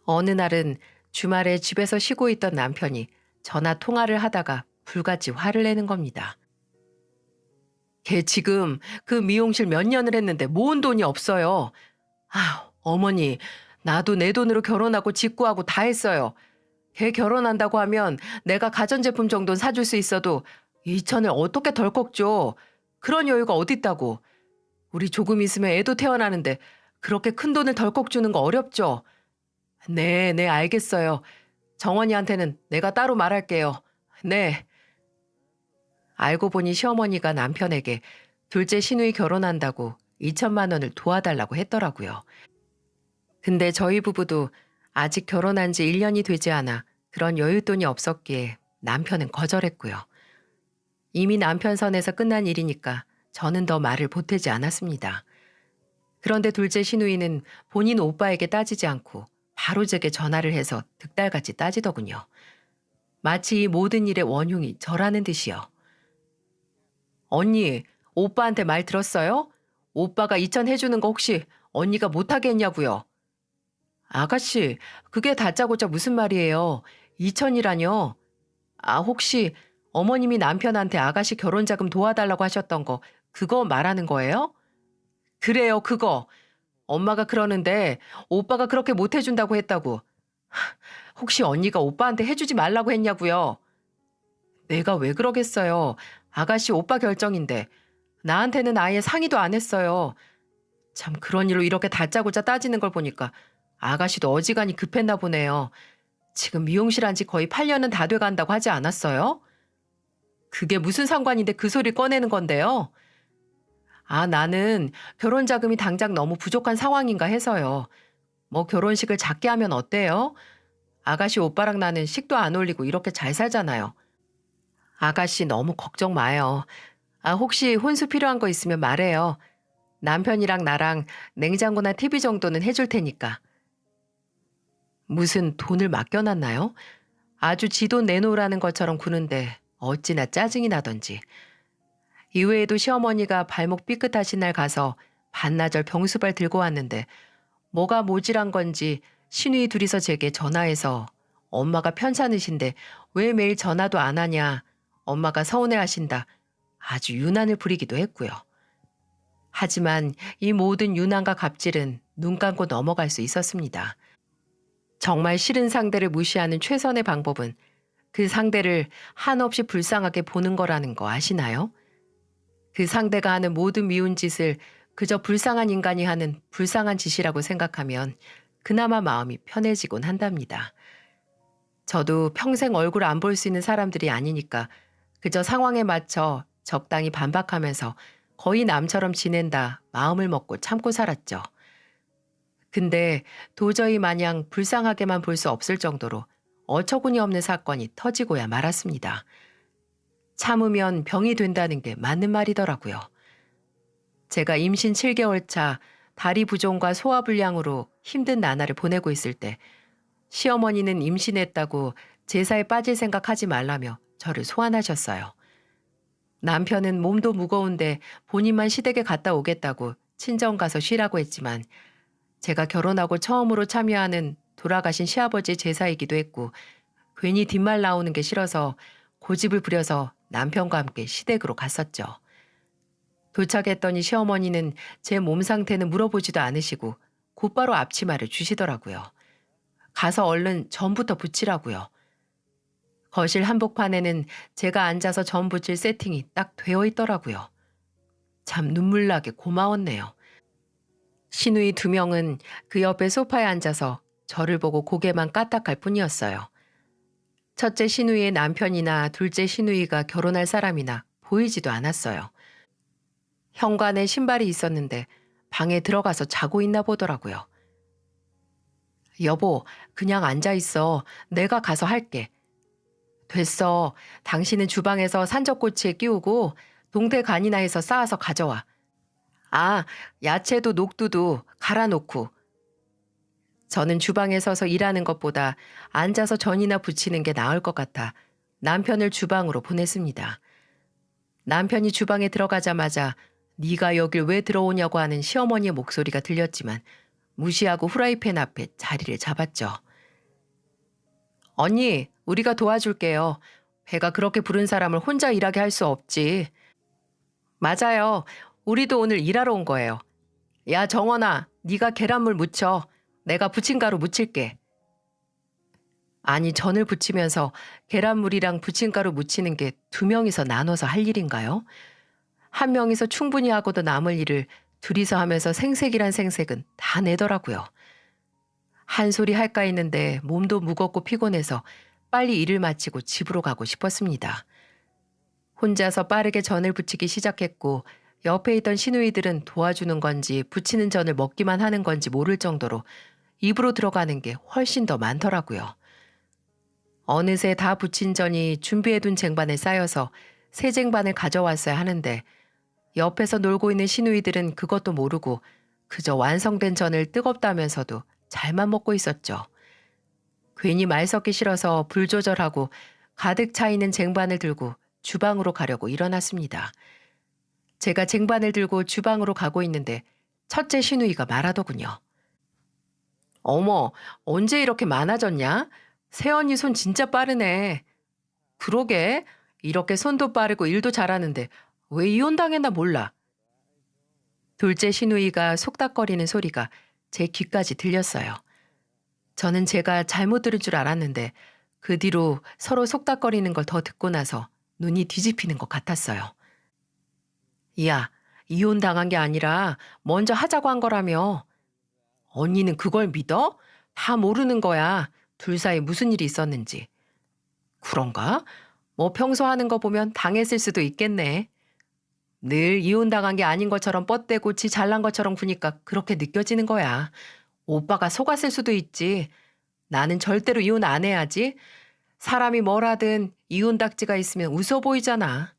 [SPEAKER 1] 어느 날은 주말에 집에서 쉬고 있던 남편이 전화 통화를 하다가 불같이 화를 내는 겁니다. 걔 지금 그 미용실 몇 년을 했는데 모은 돈이 없어요. 아, 어머니, 나도 내 돈으로 결혼하고 직구하고 다 했어요. 걔 결혼한다고 하면 내가 가전제품 정도는 사줄 수 있어도 2천을 어떻게 덜컥 줘. 그런 여유가 어딨다고. 우리 조금 있으면 애도 태어나는데 그렇게 큰 돈을 덜컥 주는 거 어렵죠. 네, 네, 알겠어요. 정원이한테는 내가 따로 말할게요. 네. 알고 보니 시어머니가 남편에게 둘째 시누이 결혼한다고 2천만 원을 도와달라고 했더라고요. 근데 저희 부부도 아직 결혼한 지 1년이 되지 않아 그런 여윳돈이 없었기에 남편은 거절했고요. 이미 남편 선에서 끝난 일이니까 저는 더 말을 보태지 않았습니다. 그런데 둘째 시누이는 본인 오빠에게 따지지 않고 바로 제게 전화를 해서 득달같이 따지더군요. 마치 이 모든 일의 원흉이 저라는 듯이요. 언니, 오빠한테 말 들었어요? 오빠가 2천 해주는 거 혹시 언니가 못하게 했냐고요? 아가씨, 그게 다짜고짜 무슨 말이에요? 2천이라뇨? 아, 혹시 어머님이 남편한테 아가씨 결혼자금 도와달라고 하셨던 거 그거 말하는 거예요? 그래요, 그거. 엄마가 그러는데 오빠가 그렇게 못 해준다고 했다고. 혹시 언니가 오빠한테 해주지 말라고 했냐고요? 내가 왜 그러겠어요. 아가씨 오빠 결정인데 나한테는 아예 상의도 안 했어요. 참 그런 일로 이렇게 다짜고짜 따지는 걸 보니까 아가씨도 어지간히 급했나 보네요. 지금 미용실 한 지 거의 8년은 다 돼간다고 하지 않았어요? 그게 무슨 상관인데 그 소리 꺼내는 건데요? 아, 나는 결혼 자금이 당장 너무 부족한 상황인가 해서요. 뭐 결혼식을 작게 하면 어때요? 아가씨 오빠랑 나는 식도 안 올리고 이렇게 잘 살잖아요. 아가씨 너무 걱정 마요. 아, 혹시 혼수 필요한 거 있으면 말해요. 남편이랑 나랑 냉장고나 TV 정도는 해줄 테니까. 무슨 돈을 맡겨놨나요? 아주 지 돈 내놓으라는 것처럼 구는데 어찌나 짜증이 나던지. 이외에도 시어머니가 발목 삐끗하신 날 가서 반나절 병수발 들고 왔는데 뭐가 모질한 건지 시누이 둘이서 제게 전화해서 엄마가 편찮으신데 왜 매일 전화도 안 하냐. 엄마가 서운해하신다. 아주 유난을 부리기도 했고요. 하지만 이 모든 유난과 갑질은 눈 감고 넘어갈 수 있었습니다. 정말 싫은 상대를 무시하는 최선의 방법은 그 상대를 한없이 불쌍하게 보는 거라는 거 아시나요? 그 상대가 하는 모든 미운 짓을 그저 불쌍한 인간이 하는 불쌍한 짓이라고 생각하면 그나마 마음이 편해지곤 한답니다. 저도 평생 얼굴 안 볼 수 있는 사람들이 아니니까 그저 상황에 맞춰 적당히 반박하면서 거의 남처럼 지낸다 마음을 먹고 참고 살았죠. 근데 도저히 마냥 불쌍하게만 볼 수 없을 정도로 어처구니 없는 사건이 터지고야 말았습니다. 참으면 병이 된다는 게 맞는 말이더라고요. 제가 임신 7개월 차 다리 부종과 소화불량으로 힘든 나날을 보내고 있을 때 시어머니는 임신했다고 제사에 빠질 생각하지 말라며 저를 소환하셨어요. 남편은 몸도 무거운데 본인만 시댁에 갔다 오겠다고 친정 가서 쉬라고 했지만 제가 결혼하고 처음으로 참여하는 돌아가신 시아버지 제사이기도 했고 괜히 뒷말 나오는 게 싫어서 고집을 부려서 남편과 함께 시댁으로 갔었죠. 도착했더니 시어머니는 제 몸 상태는 물어보지도 않으시고 곧바로 앞치마를 주시더라고요. 가서 얼른 전부터 붙이라고요. 거실 한복판에는 제가 앉아서 전 붙일 세팅이 딱 되어 있더라고요. 참 눈물나게 고마웠네요. 시누이 2명은 그 옆에 소파에 앉아서 저를 보고 고개만 까딱할 뿐이었어요. 첫째 시누이의 남편이나 둘째 시누이가 결혼할 사람이나 보이지도 않았어요. 현관에 신발이 있었는데 방에 들어가서 자고 있나 보더라고요. 여보, 그냥 앉아 있어. 내가 가서 할게. 됐어. 당신은 주방에서 산적꼬치에 끼우고 동태 간이나 해서 쌓아서 가져와. 아, 야채도 녹두도 갈아 놓고. 저는 주방에 서서 일하는 것보다 앉아서 전이나 부치는 게 나을 것 같아 남편을 주방으로 보냈습니다. 남편이 주방에 들어가자마자 네가 여길 왜 들어오냐고 하는 시어머니의 목소리가 들렸지만 무시하고 후라이팬 앞에 자리를 잡았죠. 언니, 우리가 도와줄게요. 배가 그렇게 부른 사람을 혼자 일하게 할 수 없지. 맞아요. 우리도 오늘 일하러 온 거예요. 야, 정원아, 네가 계란물 무쳐. 내가 부침가루 무칠게. 아니, 전을 부치면서 계란물이랑 부침가루 무치는 게 2명이서 나눠서 할 일인가요? 한 명이서 충분히 하고도 남을 일을 둘이서 하면서 생색이란 생색은 다 내더라고요. 한 소리 할까 했는데 몸도 무겁고 피곤해서 빨리 일을 마치고 집으로 가고 싶었습니다. 혼자서 빠르게 전을 부치기 시작했고 옆에 있던 시누이들은 도와주는 건지 부치는 전을 먹기만 하는 건지 모를 정도로 입으로 들어가는 게 훨씬 더 많더라고요. 어느새 다 부친 전이 준비해둔 쟁반에 쌓여서 새 쟁반을 가져왔어야 하는데 옆에서 놀고 있는 시누이들은 그것도 모르고 그저 완성된 전을 뜨겁다면서도 잘만 먹고 있었죠. 괜히 말 섞기 싫어서 불 조절하고 가득 차 있는 쟁반을 들고 주방으로 가려고 일어났습니다. 제가 쟁반을 들고 주방으로 가고 있는데 첫째 시누이가 말하더군요. 어머, 언제 이렇게 많아졌냐? 새언니 손 진짜 빠르네. 그러게, 이렇게 손도 빠르고 일도 잘하는데 왜 이혼당했나 몰라. 둘째 시누이가 속닥거리는 소리가 제 귀까지 들렸어요. 저는 제가 잘못 들은 줄 알았는데 그 뒤로 서로 속닥거리는 걸 더 듣고 나서 눈이 뒤집히는 것 같았어요. 야, 이혼당한 게 아니라 먼저 하자고 한 거라며. 언니는 그걸 믿어? 다 모르는 거야. 둘 사이 무슨 일이 있었는지. 그런가? 뭐 평소 하는 거 보면 당했을 수도 있겠네. 늘 이혼당한 게 아닌 것처럼 뻗대고 지 잘난 것처럼 구니까 그렇게 느껴지는 거야. 오빠가 속았을 수도 있지. 나는 절대로 이혼 안 해야지. 사람이 뭘 하든 이혼 닥지가 있으면 웃어 보이잖아.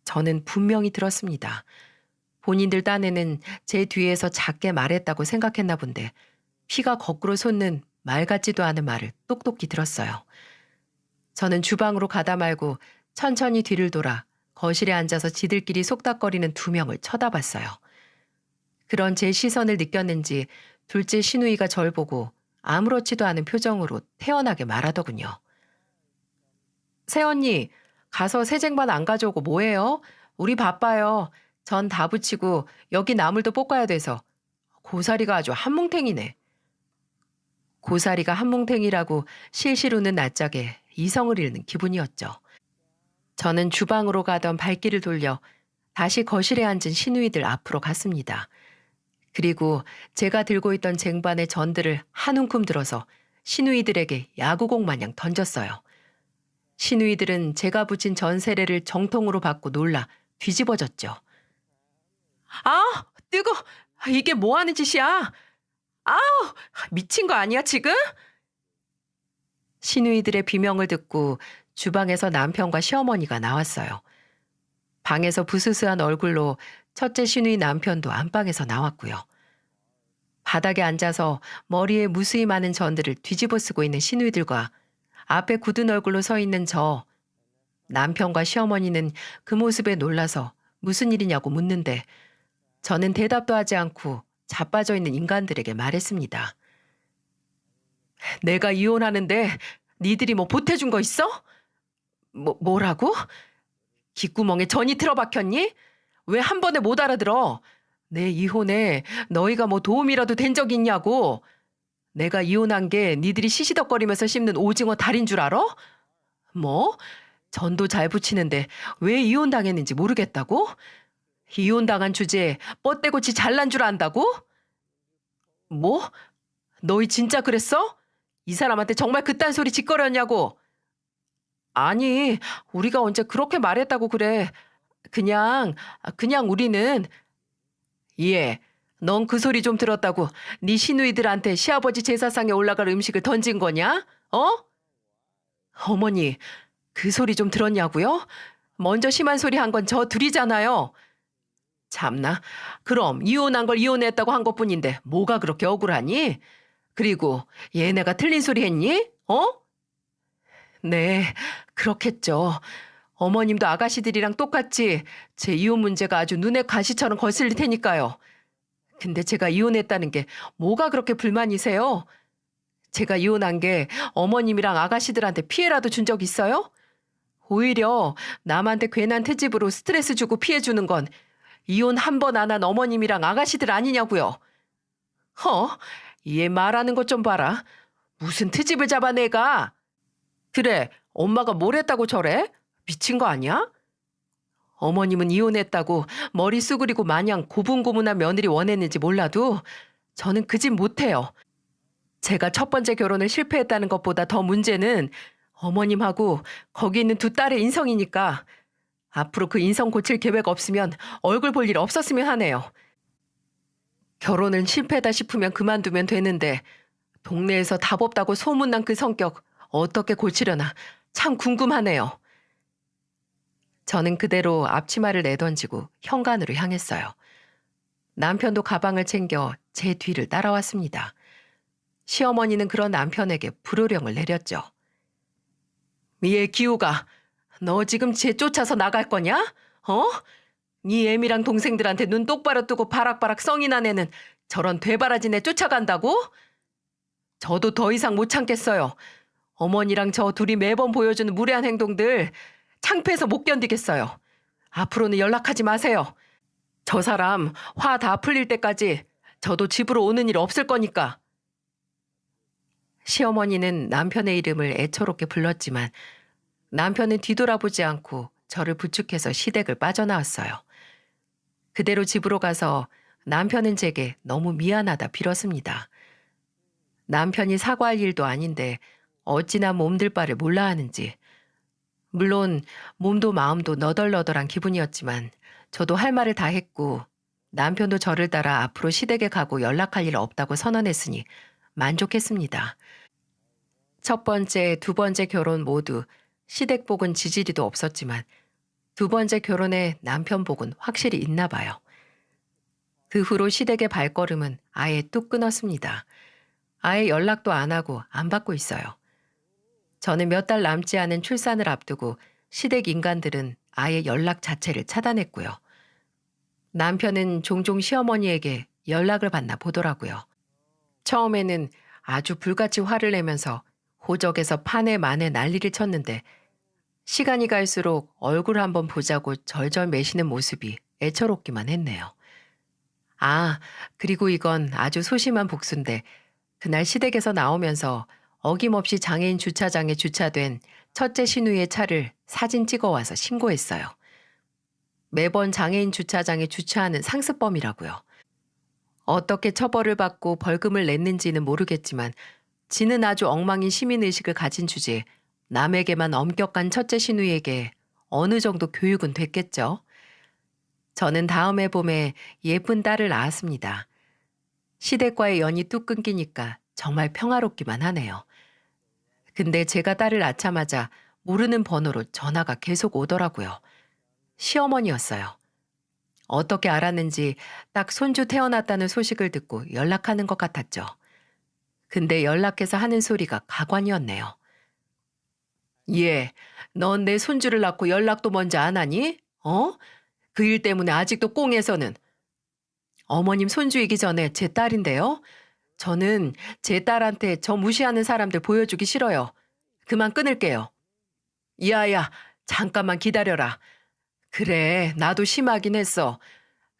[SPEAKER 1] 저는 분명히 들었습니다. 본인들 딴에는 제 뒤에서 작게 말했다고 생각했나 본데 피가 거꾸로 솟는 말 같지도 않은 말을 똑똑히 들었어요. 저는 주방으로 가다 말고 천천히 뒤를 돌아 거실에 앉아서 지들끼리 속닥거리는 2명을 쳐다봤어요. 그런 제 시선을 느꼈는지 둘째 시누이가 절 보고 아무렇지도 않은 표정으로 태연하게 말하더군요. 새언니, 가서 새 쟁반 안 가져오고 뭐해요? 우리 바빠요. 전 다 붙이고 여기 나물도 볶아야 돼서. 고사리가 아주 한뭉탱이네. 고사리가 한뭉탱이라고 실실 웃는 낯짝에 이성을 잃는 기분이었죠. 저는 주방으로 가던 발길을 돌려 다시 거실에 앉은 시누이들 앞으로 갔습니다. 그리고 제가 들고 있던 쟁반의 전들을 한 움큼 들어서 시누이들에게 야구공 마냥 던졌어요. 시누이들은 제가 붙인 전 세례를 정통으로 받고 놀라 뒤집어졌죠. 아, 뜨거! 이게 뭐 하는 짓이야? 아우, 미친 거 아니야 지금? 시누이들의 비명을 듣고 주방에서 남편과 시어머니가 나왔어요. 방에서 부스스한 얼굴로 첫째 시누이 남편도 안방에서 나왔고요. 바닥에 앉아서 머리에 무수히 많은 전들을 뒤집어 쓰고 있는 시누이들과 앞에 굳은 얼굴로 서 있는 저, 남편과 시어머니는 그 모습에 놀라서 무슨 일이냐고 묻는데 저는 대답도 하지 않고 자빠져 있는 인간들에게 말했습니다. 내가 이혼하는데 니들이 뭐 보태준 거 있어? 뭐라고? 귓구멍에 전이 틀어박혔니? 왜 한 번에 못 알아들어? 내 이혼에 너희가 뭐 도움이라도 된 적 있냐고. 내가 이혼한 게 니들이 시시덕거리면서 씹는 오징어 다리인 줄 알아? 뭐? 전도 잘 붙이는데 왜 이혼당했는지 모르겠다고? 이혼당한 주제에 뻗대고치 잘난 줄 안다고? 뭐? 너희 진짜 그랬어? 이 사람한테 정말 그딴 소리 짓거렸냐고? 아니, 우리가 언제 그렇게 말했다고 그래. 그냥 우리는. 예, 넌 그 소리 좀 들었다고 네 시누이들한테 시아버지 제사상에 올라갈 음식을 던진 거냐? 어? 어머니, 그 소리 좀 들었냐고요? 먼저 심한 소리 한 건 저 둘이잖아요. 참나, 그럼 이혼한 걸 이혼했다고 한 것뿐인데 뭐가 그렇게 억울하니? 그리고 얘네가 틀린 소리 했니? 어? 네, 그렇겠죠. 어머님도 아가씨들이랑 똑같이 제 이혼 문제가 아주 눈에 가시처럼 거슬릴 테니까요. 근데 제가 이혼했다는 게 뭐가 그렇게 불만이세요? 제가 이혼한 게 어머님이랑 아가씨들한테 피해라도 준 적 있어요? 오히려 남한테 괜한 트집으로 스트레스 주고 피해 주는 건 이혼 한 번 안 한 어머님이랑 아가씨들 아니냐고요. 얘 말하는 것 좀 봐라. 무슨 트집을 잡아 내가. 그래, 엄마가 뭘 했다고 저래? 미친 거 아니야? 어머님은 이혼했다고 머리 쑤그리고 마냥 고분고분한 며느리 원했는지 몰라도 저는 그 집 못해요. 제가 첫 번째 결혼을 실패했다는 것보다 더 문제는 어머님하고 거기 있는 두 딸의 인성이니까 앞으로 그 인성 고칠 계획 없으면 얼굴 볼 일 없었으면 하네요. 결혼은 실패다 싶으면 그만두면 되는데 동네에서 답 없다고 소문난 그 성격 어떻게 고치려나 참 궁금하네요. 저는 그대로 앞치마를 내던지고 현관으로 향했어요. 남편도 가방을 챙겨 제 뒤를 따라왔습니다. 시어머니는 그런 남편에게 불호령을 내렸죠. 얘 기우가 너 지금 쟤 쫓아서 나갈 거냐? 어? 네 애미랑 동생들한테 눈 똑바로 뜨고 바락바락 성이 난 애는 저런 되바라진 애 쫓아간다고? 저도 더 이상 못 참겠어요. 어머니랑 저 둘이 매번 보여주는 무례한 행동들 창피해서 못 견디겠어요. 앞으로는 연락하지 마세요. 저 사람 화 다 풀릴 때까지 저도 집으로 오는 일 없을 거니까. 시어머니는 남편의 이름을 애처롭게 불렀지만 남편은 뒤돌아보지 않고 저를 부축해서 시댁을 빠져나왔어요. 그대로 집으로 가서 남편은 제게 너무 미안하다 빌었습니다. 남편이 사과할 일도 아닌데 어찌나 몸들 바를 몰라 하는지. 물론 몸도 마음도 너덜너덜한 기분이었지만 저도 할 말을 다 했고 남편도 저를 따라 앞으로 시댁에 가고 연락할 일 없다고 선언했으니 만족했습니다. 첫 번째, 두 번째 결혼 모두 시댁 복은 지지리도 없었지만 두 번째 결혼에 남편 복은 확실히 있나 봐요. 그 후로 시댁의 발걸음은 아예 뚝 끊었습니다. 아예 연락도 안 하고 안 받고 있어요. 저는 몇 달 남지 않은 출산을 앞두고 시댁 인간들은 아예 연락 자체를 차단했고요. 남편은 종종 시어머니에게 연락을 받나 보더라고요. 처음에는 아주 불같이 화를 내면서 호적에서 판에 만에 난리를 쳤는데 시간이 갈수록 얼굴 한번 보자고 절절 매시는 모습이 애처롭기만 했네요. 아, 그리고 이건 아주 소심한 복수인데 그날 시댁에서 나오면서 어김없이 장애인 주차장에 주차된 첫째 시누이의 차를 사진 찍어와서 신고했어요. 매번 장애인 주차장에 주차하는 상습범이라고요. 어떻게 처벌을 받고 벌금을 냈는지는 모르겠지만 지는 아주 엉망인 시민의식을 가진 주제에 남에게만 엄격한 첫째 시누이에게 어느 정도 교육은 됐겠죠. 저는 다음 해 봄에 예쁜 딸을 낳았습니다. 시댁과의 연이 뚝 끊기니까 정말 평화롭기만 하네요. 근데 제가 딸을 낳자마자 모르는 번호로 전화가 계속 오더라고요. 시어머니였어요. 어떻게 알았는지 딱 손주 태어났다는 소식을 듣고 연락하는 것 같았죠. 근데 연락해서 하는 소리가 가관이었네요. 얘, 넌 내 손주를 낳고 연락도 먼저 안 하니? 어? 그 일 때문에 아직도 꽁에서는. 어머님 손주이기 전에 제 딸인데요. 저는 제 딸한테 저 무시하는 사람들 보여주기 싫어요. 그만 끊을게요. 야야, 잠깐만 기다려라. 그래, 나도 심하긴 했어.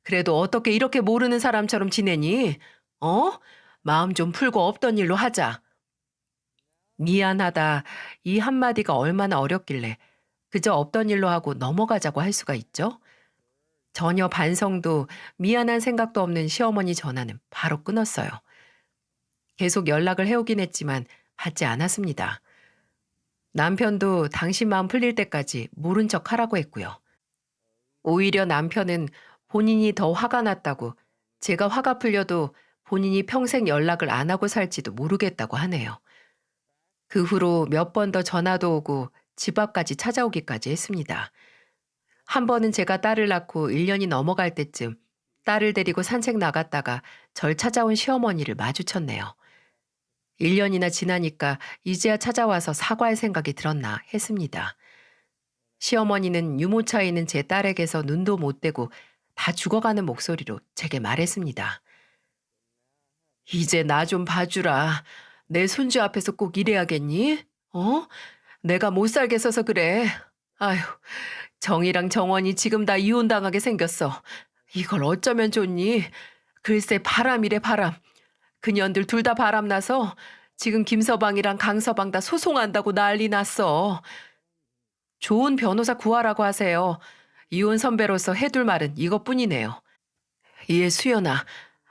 [SPEAKER 1] 그래도 어떻게 이렇게 모르는 사람처럼 지내니? 어? 마음 좀 풀고 없던 일로 하자. 미안하다. 이 한마디가 얼마나 어렵길래 그저 없던 일로 하고 넘어가자고 할 수가 있죠? 전혀 반성도 미안한 생각도 없는 시어머니 전화는 바로 끊었어요. 계속 연락을 해오긴 했지만 받지 않았습니다. 남편도 당신 마음 풀릴 때까지 모른 척 하라고 했고요. 오히려 남편은 본인이 더 화가 났다고 제가 화가 풀려도 본인이 평생 연락을 안 하고 살지도 모르겠다고 하네요. 그 후로 몇 번 더 전화도 오고 집 앞까지 찾아오기까지 했습니다. 한 번은 제가 딸을 낳고 1년이 넘어갈 때쯤 딸을 데리고 산책 나갔다가 절 찾아온 시어머니를 마주쳤네요. 1년이나 지나니까 이제야 찾아와서 사과할 생각이 들었나 했습니다. 시어머니는 유모차에 있는 제 딸에게서 눈도 못 떼고 다 죽어가는 목소리로 제게 말했습니다. 이제 나 좀 봐주라. 내 손주 앞에서 꼭 이래야겠니? 어? 내가 못 살겠어서 그래. 아휴, 정이랑 정원이 지금 다 이혼당하게 생겼어. 이걸 어쩌면 좋니? 글쎄 바람이래 바람. 그년들 둘 다 바람나서 지금 김서방이랑 강서방 다 소송한다고 난리 났어. 좋은 변호사 구하라고 하세요. 이혼 선배로서 해둘 말은 이것뿐이네요. 예, 수연아.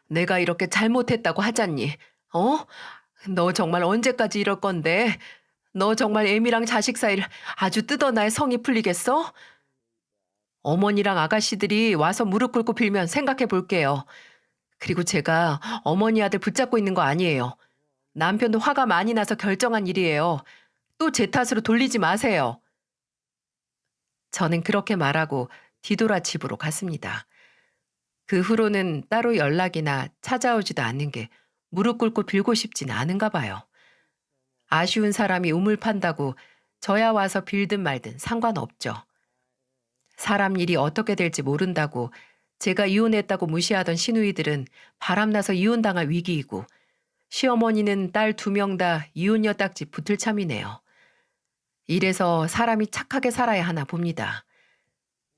[SPEAKER 1] 내가 이렇게 잘못했다고 하잖니. 어? 너 정말 언제까지 이럴 건데? 너 정말 애미랑 자식 사이를 아주 뜯어놔야 성이 풀리겠어? 어머니랑 아가씨들이 와서 무릎 꿇고 빌면 생각해 볼게요. 그리고 제가 어머니 아들 붙잡고 있는 거 아니에요. 남편도 화가 많이 나서 결정한 일이에요. 또 제 탓으로 돌리지 마세요. 저는 그렇게 말하고 뒤돌아 집으로 갔습니다. 그 후로는 따로 연락이나 찾아오지도 않는 게 무릎 꿇고 빌고 싶진 않은가 봐요. 아쉬운 사람이 우물 판다고 저야 와서 빌든 말든 상관없죠. 사람 일이 어떻게 될지 모른다고 제가 이혼했다고 무시하던 시누이들은 바람나서 이혼당할 위기이고 시어머니는 딸 2명 다 이혼녀 딱지 붙을 참이네요. 이래서 사람이 착하게 살아야 하나 봅니다.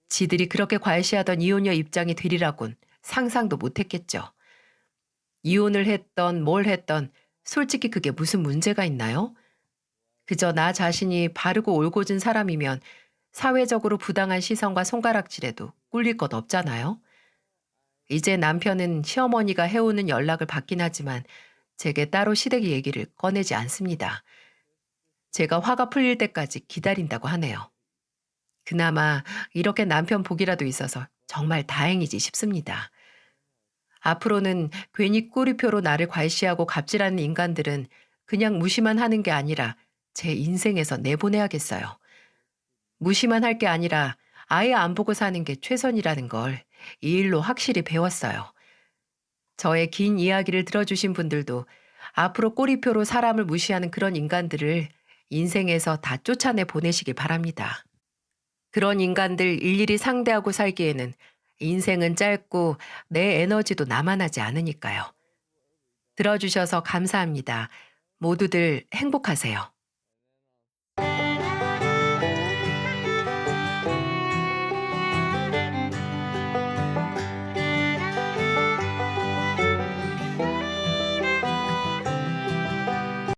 [SPEAKER 1] 지들이 그렇게 괄시하던 이혼녀 입장이 되리라곤 상상도 못했겠죠. 이혼을 했던 뭘 했던 솔직히 그게 무슨 문제가 있나요? 그저 나 자신이 바르고 올곧은 사람이면 사회적으로 부당한 시선과 손가락질에도 꿀릴 것 없잖아요. 이제 남편은 시어머니가 해오는 연락을 받긴 하지만 제게 따로 시댁 얘기를 꺼내지 않습니다. 제가 화가 풀릴 때까지 기다린다고 하네요. 그나마 이렇게 남편 복이라도 있어서 정말 다행이지 싶습니다. 앞으로는 괜히 꼬리표로 나를 괄시하고 갑질하는 인간들은 그냥 무시만 하는 게 아니라 제 인생에서 내보내야겠어요. 무시만 할 게 아니라 아예 안 보고 사는 게 최선이라는 걸 이 일로 확실히 배웠어요. 저의 긴 이야기를 들어주신 분들도 앞으로 꼬리표로 사람을 무시하는 그런 인간들을 인생에서 다 쫓아내 보내시길 바랍니다. 그런 인간들 일일이 상대하고 살기에는 인생은 짧고 내 에너지도 남아나지 않으니까요. 들어주셔서 감사합니다. 모두들 행복하세요.